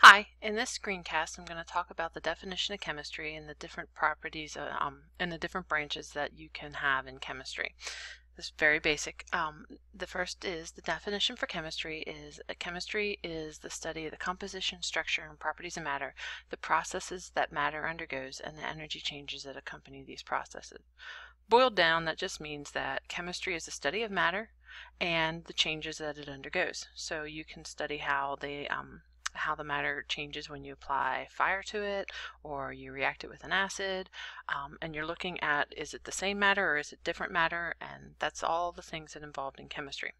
Hi, in this screencast I'm going to talk about the definition of chemistry and the different properties and the different branches that you can have in chemistry. This is very basic. The first is the definition for chemistry is the study of the composition, structure, and properties of matter, the processes that matter undergoes, and the energy changes that accompany these processes. Boiled down, that just means that chemistry is the study of matter and the changes that it undergoes. So you can study how the matter changes when you apply fire to it or you react it with an acid, and you're looking at, is it the same matter or is it different matter, and that's all the things that are involved in chemistry.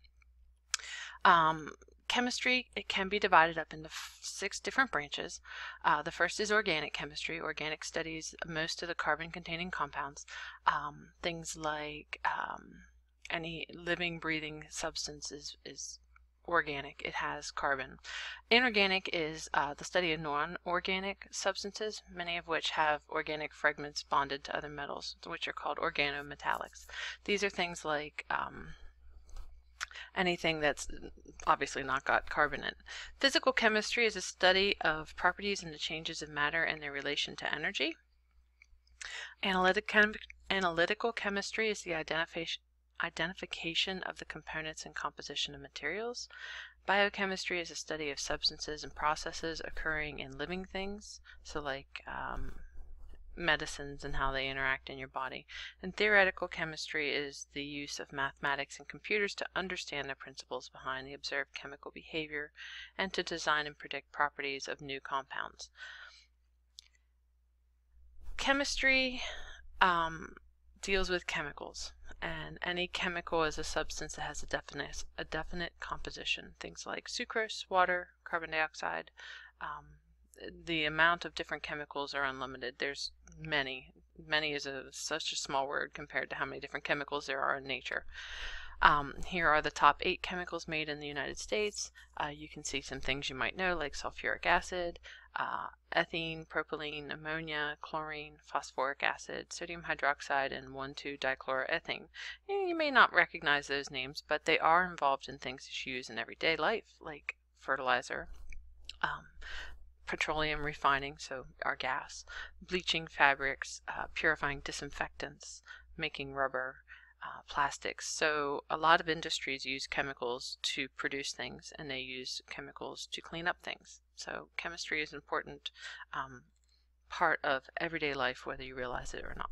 Chemistry, it can be divided up into 6 different branches. The first is organic chemistry. Organic studies most of the carbon-containing compounds, things like any living, breathing substance is organic. It has carbon. Inorganic is the study of non-organic substances, many of which have organic fragments bonded to other metals, which are called organometallics. These are things like anything that's obviously not got carbon in. Physical chemistry is a study of properties and the changes of matter and their relation to energy. Analytical chemistry is the identification of the components and composition of materials. Biochemistry is a study of substances and processes occurring in living things, so like medicines and how they interact in your body. And theoretical chemistry is the use of mathematics and computers to understand the principles behind the observed chemical behavior and to design and predict properties of new compounds. Chemistry deals with chemicals, and any chemical is a substance that has a definite composition. Things like sucrose, water, carbon dioxide. The amount of different chemicals are unlimited. There's many. Many is such a small word compared to how many different chemicals there are in nature. Here are the top 8 chemicals made in the United States. You can see some things you might know, like sulfuric acid, ethene, propylene, ammonia, chlorine, phosphoric acid, sodium hydroxide, and 1,2-dichloroethane. You may not recognize those names, but they are involved in things that you use in everyday life, like fertilizer, petroleum refining, so our gas, bleaching fabrics, purifying disinfectants, making rubber, plastics. So a lot of industries use chemicals to produce things, and they use chemicals to clean up things. So chemistry is an important part of everyday life, whether you realize it or not.